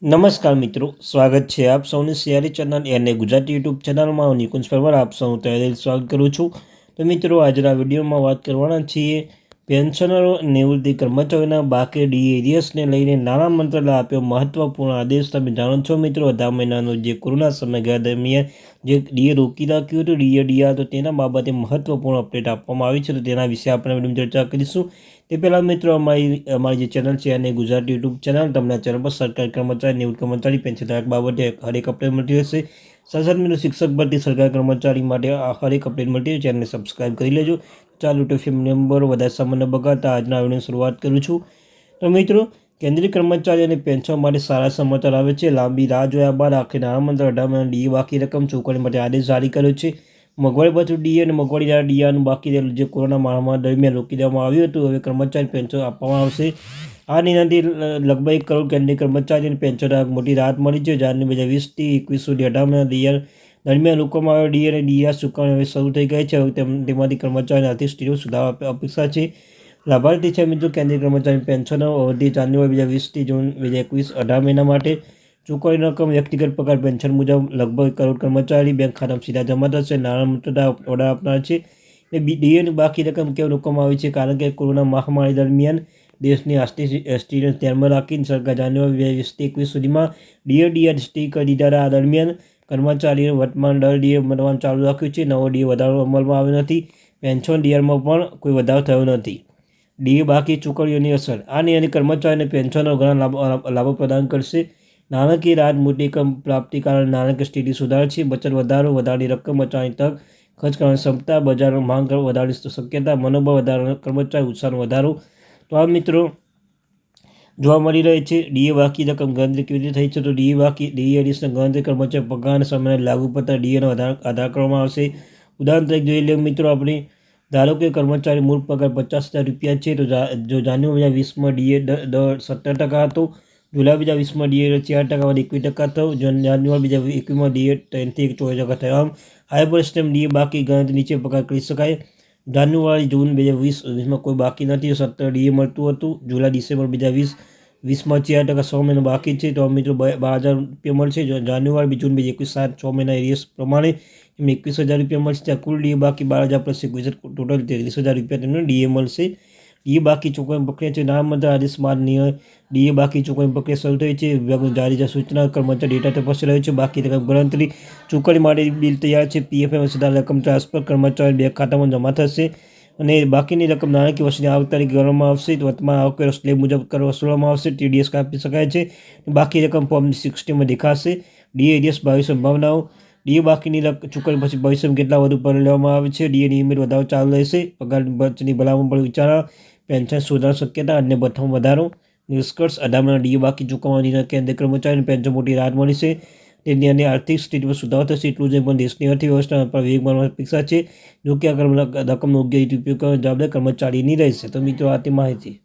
નમસ્કાર મિત્રો, સ્વાગત છે આપ સૌની સિયારી ચેનલ અને ગુજરાતી યુટ્યુબ ચેનલમાં હું નિકુંજ પરમાર આપ સૌનું તહેદિલ સ્વાગત કરું છું. તો મિત્રો, આજના વિડીયોમાં વાત કરવાના છીએ પેન્શનરો નિવૃત્તિ કર્મચારીઓના બાકી ડીએ એરિયર્સને લઈને નાણાં મંત્રાલય આપ્યો મહત્વપૂર્ણ આદેશ. તમે જાણો છો મિત્રો, 10 મહિનાનો જે કોરોના સમયગાળા દરમિયાન જે ડીએ રોકી રાખ્યું હતું, ડીઆર, તો તેના બાબતે મહત્વપૂર્ણ અપડેટ આપવામાં આવી છે. તો તેના વિશે આપણે વિડીયોમાં ચર્ચા કરીશું. તે પહેલાં મિત્રો, અમારી જે ચેનલ છે અને ગુજરાતી યુટ્યુબ ચેનલ, તમને ચેનલ પર સરકારી કર્મચારી, નિવૃત્ત કર્મચારી, પેન્શનધારક બાબતે હરેક અપડેટ મળતી રહેશે. સાથે મિત્રો, શિક્ષક ભરતી, સરકારી કર્મચારી માટે હરેક અપડેટ મળતી હોય, ચેનલને સબસ્ક્રાઈબ કરી લેજો. ચાલો તો ફેમિલી મેમ્બર વધારે સમય ન બગાડતા આજના વિડીયોની શરૂઆત કરું છું. તો મિત્રો, કેન્દ્રીય કર્મચારી અને પેન્શન માટે સારા સમાચાર આવે છે. લાંબી રાહ જોયા બાદ આખરે નાણામંત્રી 18 મહિના ડીએ બાકી રકમ ચૂકવણી માટે આદેશ જારી કર્યો છે. મોંઘવારી ભથ્થું ડીએ અને મોંઘવારી ડીઆરનું બાકી રહેલું જે કોરોના મહામારી દરમિયાન રોકી દેવામાં આવ્યું હતું, હવે કર્મચારી પેન્શન આપવામાં આવશે. આ નિર્ણયથી લગભગ 1 કરોડ કેન્દ્રીય કર્મચારી અને પેન્શનધારક મોટી રાહત મળી છે. જાન્યુઆરી 2020થી 21 સુધી 18 મહિના ડીઆર દરમિયાન રોકવામાં આવેલ ડીએ અને ડીઆર ચૂકવણી હવે શરૂ થઈ ગઈ છે. હવે તેમાંથી કર્મચારીની આર્થિક સ્થિતિમાં સુધારા અપેક્ષા છે. લાભાર્થી છે મિત્રો, કેન્દ્રીય કર્મચારી પેન્શનનો અવધિ જાન્યુઆરી 2020થી જૂન 2021, 18 મહિના માટે. ચૂકવણી રકમ વ્યક્તિગત પગાર પેન્શન મુજબ લગભગ 1 કરોડ કર્મચારી બેંક ખાતામાં સીધા જમા થશે. નાણાં મંત્રાલય ઓર્ડર આપનાર છે. ડીએની બાકી રકમ કેમ રોકવામાં આવી છે? કારણ કે કોરોના મહામારી દરમિયાન દેશની આર્થિક સ્થિતિને ધ્યાનમાં રાખીને સરકાર જાન્યુઆરી 2020થી 21 સુધીમાં ડીઆર સ્થિર કરી દીધા. આ દરમિયાન કર્મચારીઓએ વર્તમાન દર ડીએ મળવાનું ચાલુ રાખ્યું છે. નવો ડીએ વધારો અમલમાં આવ્યો નથી. પેન્શન ડીઆરમાં પણ કોઈ વધારો થયો નથી. ડીએ બાકી ચૂકવણીઓની અસર. આ નિર્ણય કર્મચારી અને પેન્શનરો ઘણા લાભો પ્રદાન કરશે. નાણાકીય રાહત, મોટી રકમ પ્રાપ્તિ કારણે નાણાકીય સ્થિતિ સુધારશે. બચત વધારો, વધારાની રકમ બચાવવાની તક, ખર્ચ કરવાની ક્ષમતા, બજારમાં માંગ વધારવાની શક્યતા, મનોબળ વધારવાનો, કર્મચારી ઉત્સાહનો વધારો. તો આ મિત્રો જોવા મળી રહી છે. ડીએ બાકી રકમ ગણતરી કેવી રીતે થઈ છે? તો ડીએ એડિશનલ ગણતરી કર્મચારી પગાર અને સમયને લાગુ પડતા ડીએનો આધાર કરવામાં આવશે. ઉદાહરણ તરીકે જોઈ લે મિત્રો, આપણે ધારો કે કર્મચારી મૂળ પગાર 50,000 રૂપિયા છે, તો જો જાન્યુઆરી 2020માં ડીએ દર 17% હતો, જુલાઈ 2020માં ડીએ 4% વધી 21% થયો, જાન્યુઆરી 2021માં ડીએ 3થી 24% થયો. આમ હાઈબર સ્ટેમ ડીએ બાકી ગણતરી નીચે પ્રકાર કરી શકાય. જાન્યુઆરી જૂન 2020માં કોઈ બાકી નથી, 17 ડીએ મળતું હતું. જુલાઈ ડિસેમ્બર 2020માં 4%, 6 મહિના બાકી છે, તો મિત્રો 12,000 રૂપિયા મળશે. જાન્યુઆરી જૂન 2021 6 મહિના એરિયસ પ્રમાણે એમને 21,000 રૂપિયા મળશે. ત્યાં કુલ ડીએ બાકી 12,000 પ્લસ 21,000, ટોટલ 33,000 રૂપિયા તેમને ડીએ મળશે. ડીએ બાકી ચૂકવણી પ્રક્રિયા છે. નાણાં મંત્રાલય આદેશ બાદ ડીએ બાકી ચૂકવણી પ્રક્રિયા શરૂ થઈ છે. વિભાગનું જારી સૂચના કર્મચારી ડેટા તપાસી રહ્યો છે. બાકી રકમ ગણતરી, ચૂકવણી માટે બિલ તૈયાર છે. પીએફએમ સીધા રકમ ટ્રાન્સફર કર્મચારી બેંક ખાતામાં જમા થશે અને બાકીની રકમ નાણાકીય વર્ષની આવક તારીખ ગણવામાં આવશે. વર્તમાન આવકવેરો સ્લેબ મુજબ વસૂલવામાં આવશે. ટીડીએસ કાપી શકાય છે. બાકી રકમ ફોર્મ 60માં દેખાશે. ડીએ એરિયસ ભાવિ સંભાવનાઓ. ડીએ બાકીની ચૂકવણી પછી ભવિષ્યમાં કેટલા વધુ પર લેવામાં આવે છે. ડીએ નિયમિત વધારો ચાલુ રહેશે. પગાર બચતની ભલામણ પર વિચારણા, પેન્શન સુધારણા શક્યતા, અન્ય ભથ્થામાં વધારો. નિષ્કર્ષ: 18 મહિના ડીએ બાકી ચૂકવવાની કેન્દ્રીય કર્મચારીને પેન્શન મોટી રાહત મળી છે. તેની આર્થિક સ્થિતિમાં સુધારો થશે. એટલું જ પણ દેશની અર્થવ્યવસ્થા પર વેગ મારવાની અપેક્ષા છે. જો કે આ રકમનો યોગ્ય રીતે ઉપયોગ કરવાનો જવાબદારી કર્મચારીની રહેશે. તો મિત્રો, આ તે માહિતી.